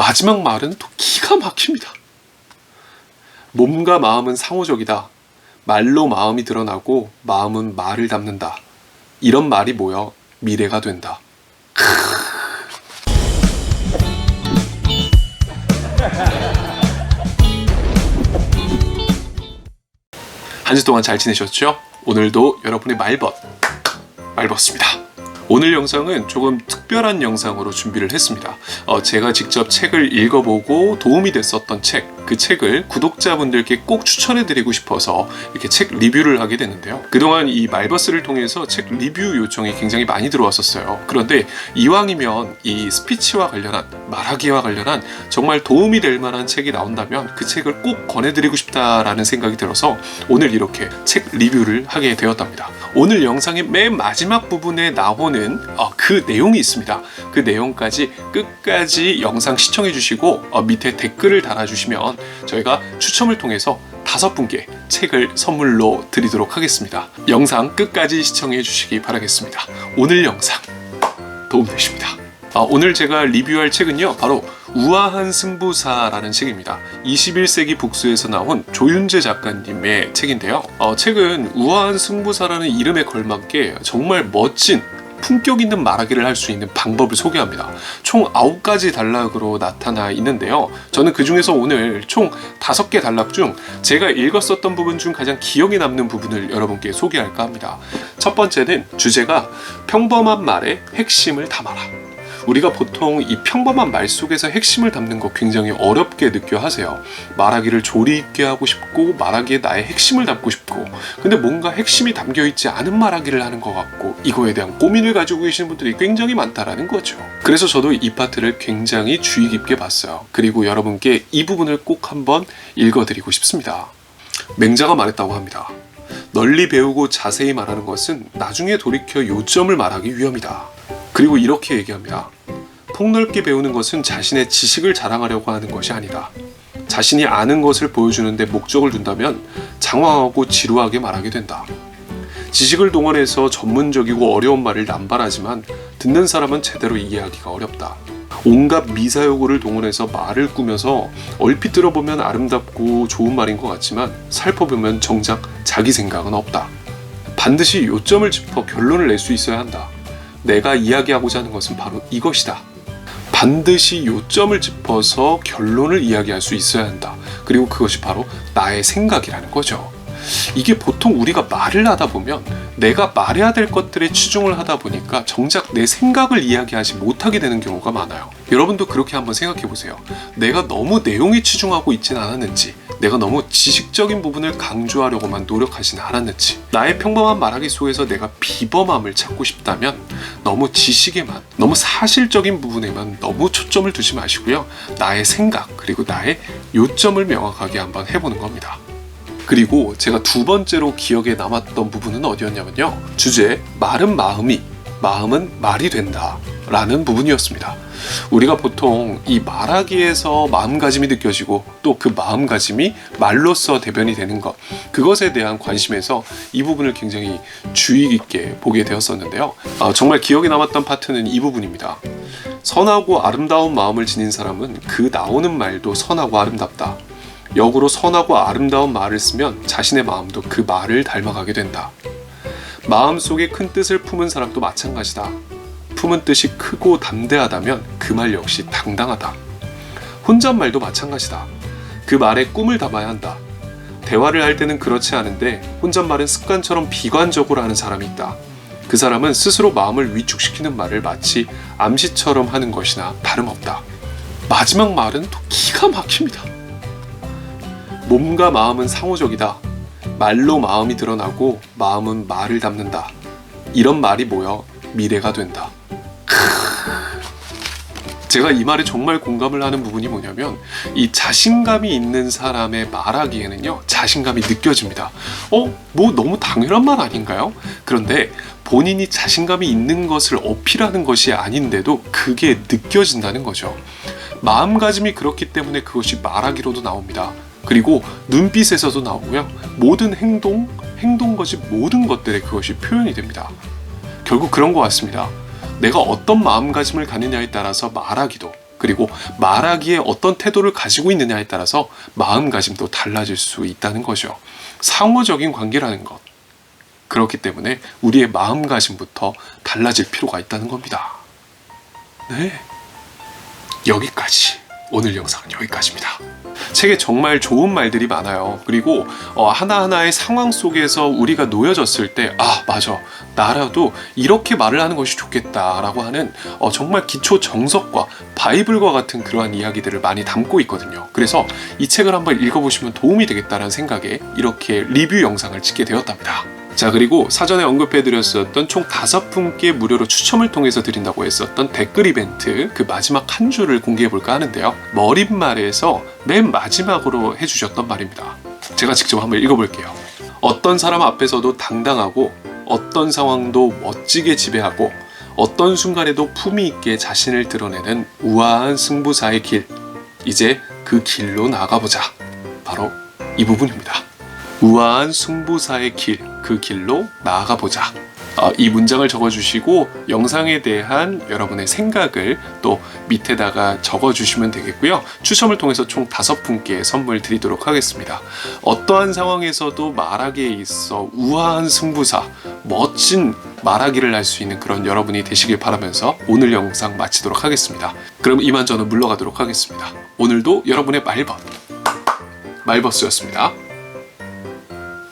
마지막 말은 또 기가 막힙니다. 몸과 마음은 상호적이다. 말로 마음이 드러나고 마음은 말을 담는다. 이런 말이 모여 미래가 된다. 한 주 동안 잘 지내셨죠? 오늘도 여러분의 말벗습니다. 오늘 영상은 조금 특별한 영상으로 준비를 했습니다. 제가 직접 책을 읽어보고 도움이 됐었던 책, 그 책을 구독자분들께 꼭 추천해드리고 싶어서 이렇게 책 리뷰를 하게 됐는데요. 그동안 이 말벗스를 통해서 책 리뷰 요청이 굉장히 많이 들어왔었어요. 그런데 이왕이면 이 스피치와 관련한, 말하기와 관련한 정말 도움이 될 만한 책이 나온다면 그 책을 꼭 권해드리고 싶다라는 생각이 들어서 오늘 이렇게 책 리뷰를 하게 되었답니다. 오늘 영상의 맨 마지막 부분에 나오는 그 내용이 있습니다. 그 내용까지 끝까지 영상 시청해 주시고 밑에 댓글을 달아주시면 저희가 추첨을 통해서 5분께 책을 선물로 드리도록 하겠습니다. 영상 끝까지 시청해 주시기 바라겠습니다. 오늘 영상 도움되십니다. 오늘 제가 리뷰할 책은요, 바로 우아한 승부사라는 책입니다. 21세기 북수에서 나온 조윤재 작가님의 책인데요. 책은 우아한 승부사라는 이름에 걸맞게 정말 멋진 품격 있는 말하기를 할 수 있는 방법을 소개합니다. 총 9가지 단락으로 나타나 있는데요. 저는 그 중에서 오늘 총 5개 단락 중 제가 읽었었던 부분 중 가장 기억에 남는 부분을 여러분께 소개할까 합니다. 첫 번째는 주제가 평범한 말의 핵심을 담아라. 우리가 보통 이 평범한 말 속에서 핵심을 담는 거 굉장히 어렵게 느껴 하세요. 말하기를 조리 있게 하고 싶고 말하기에 나의 핵심을 담고 싶고, 근데 뭔가 핵심이 담겨있지 않은 말하기를 하는 것 같고, 이거에 대한 고민을 가지고 계시는 분들이 굉장히 많다라는 거죠. 그래서 저도 이 파트를 굉장히 주의 깊게 봤어요. 그리고 여러분께 이 부분을 꼭 한번 읽어드리고 싶습니다. 맹자가 말했다고 합니다. 널리 배우고 자세히 말하는 것은 나중에 돌이켜 요점을 말하기 위함이다. 그리고 이렇게 얘기합니다. 폭넓게 배우는 것은 자신의 지식을 자랑하려고 하는 것이 아니다. 자신이 아는 것을 보여주는데 목적을 둔다면 장황하고 지루하게 말하게 된다. 지식을 동원해서 전문적이고 어려운 말을 남발하지만 듣는 사람은 제대로 이해하기가 어렵다. 온갖 미사여구를 동원해서 말을 꾸며서 얼핏 들어보면 아름답고 좋은 말인 것 같지만 살펴보면 정작 자기 생각은 없다. 반드시 요점을 짚어 결론을 낼 수 있어야 한다. 내가 이야기하고자 하는 것은 바로 이것이다. 반드시 요점을 짚어서 결론을 이야기할 수 있어야 한다. 그리고 그것이 바로 나의 생각이라는 거죠. 이게 보통 우리가 말을 하다 보면 내가 말해야 될 것들에 치중을 하다 보니까 정작 내 생각을 이야기하지 못하게 되는 경우가 많아요. 여러분도 그렇게 한번 생각해 보세요. 내가 너무 내용에 치중하고 있진 않았는지, 내가 너무 지식적인 부분을 강조하려고만 노력하진 않았는지, 나의 평범한 말하기 속에서 내가 비범함을 찾고 싶다면 너무 지식에만, 너무 사실적인 부분에만 너무 초점을 두지 마시고요. 나의 생각, 그리고 나의 요점을 명확하게 한번 해보는 겁니다. 그리고 제가 두 번째로 기억에 남았던 부분은 어디였냐면요. 주제, 말은 마음이, 마음은 말이 된다 라는 부분이었습니다. 우리가 보통 이 말하기에서 마음가짐이 느껴지고 또 그 마음가짐이 말로써 대변이 되는 것, 그것에 대한 관심에서 이 부분을 굉장히 주의 깊게 보게 되었었는데요. 정말 기억에 남았던 파트는 이 부분입니다. 선하고 아름다운 마음을 지닌 사람은 그 나오는 말도 선하고 아름답다. 역으로 선하고 아름다운 말을 쓰면 자신의 마음도 그 말을 닮아가게 된다. 마음속에 큰 뜻을 품은 사람도 마찬가지다. 품은 뜻이 크고 담대하다면 그 말 역시 당당하다. 혼잣말도 마찬가지다. 그 말에 꿈을 담아야 한다. 대화를 할 때는 그렇지 않은데 혼잣말은 습관처럼 비관적으로 하는 사람이 있다. 그 사람은 스스로 마음을 위축시키는 말을 마치 암시처럼 하는 것이나 다름없다. 마지막 말은 또 기가 막힙니다. 몸과 마음은 상호적이다. 말로 마음이 드러나고 마음은 말을 담는다. 이런 말이 모여 미래가 된다. 제가 이 말에 정말 공감을 하는 부분이 뭐냐면, 이 자신감이 있는 사람의 말하기에는요, 자신감이 느껴집니다. 뭐 너무 당연한 말 아닌가요? 그런데 본인이 자신감이 있는 것을 어필하는 것이 아닌데도 그게 느껴진다는 거죠. 마음가짐이 그렇기 때문에 그것이 말하기로도 나옵니다. 그리고 눈빛에서도 나오고요. 모든 행동 것이 모든 것들에 그것이 표현이 됩니다. 결국 그런 것 같습니다. 내가 어떤 마음가짐을 갖느냐에 따라서 말하기도, 그리고 말하기에 어떤 태도를 가지고 있느냐에 따라서 마음가짐도 달라질 수 있다는 거죠. 상호적인 관계라는 것. 그렇기 때문에 우리의 마음가짐부터 달라질 필요가 있다는 겁니다. 네. 여기까지. 오늘 영상은 여기까지입니다. 책에 정말 좋은 말들이 많아요. 그리고 하나하나의 상황 속에서 우리가 놓여졌을 때 맞아, 나라도 이렇게 말을 하는 것이 좋겠다라고 하는 정말 기초 정석과 바이블과 같은 그러한 이야기들을 많이 담고 있거든요. 그래서 이 책을 한번 읽어보시면 도움이 되겠다는 생각에 이렇게 리뷰 영상을 찍게 되었답니다. 자, 그리고 사전에 언급해드렸었던 총 5분께 무료로 추첨을 통해서 드린다고 했었던 댓글 이벤트 그 마지막 한 줄을 공개해볼까 하는데요. 머릿말에서 맨 마지막으로 해주셨던 말입니다. 제가 직접 한번 읽어볼게요. 어떤 사람 앞에서도 당당하고 어떤 상황도 멋지게 지배하고 어떤 순간에도 품위 있게 자신을 드러내는 우아한 승부사의 길. 이제 그 길로 나가보자. 바로 이 부분입니다. 우아한 승부사의 길, 그 길로 나아가보자. 이 문장을 적어주시고 영상에 대한 여러분의 생각을 또 밑에다가 적어주시면 되겠고요. 추첨을 통해서 총 5분께 선물 드리도록 하겠습니다. 어떠한 상황에서도 말하기에 있어 우아한 승부사, 멋진 말하기를 할 수 있는 그런 여러분이 되시길 바라면서 오늘 영상 마치도록 하겠습니다. 그럼 이만 저는 물러가도록 하겠습니다. 오늘도 여러분의 말벗스였습니다.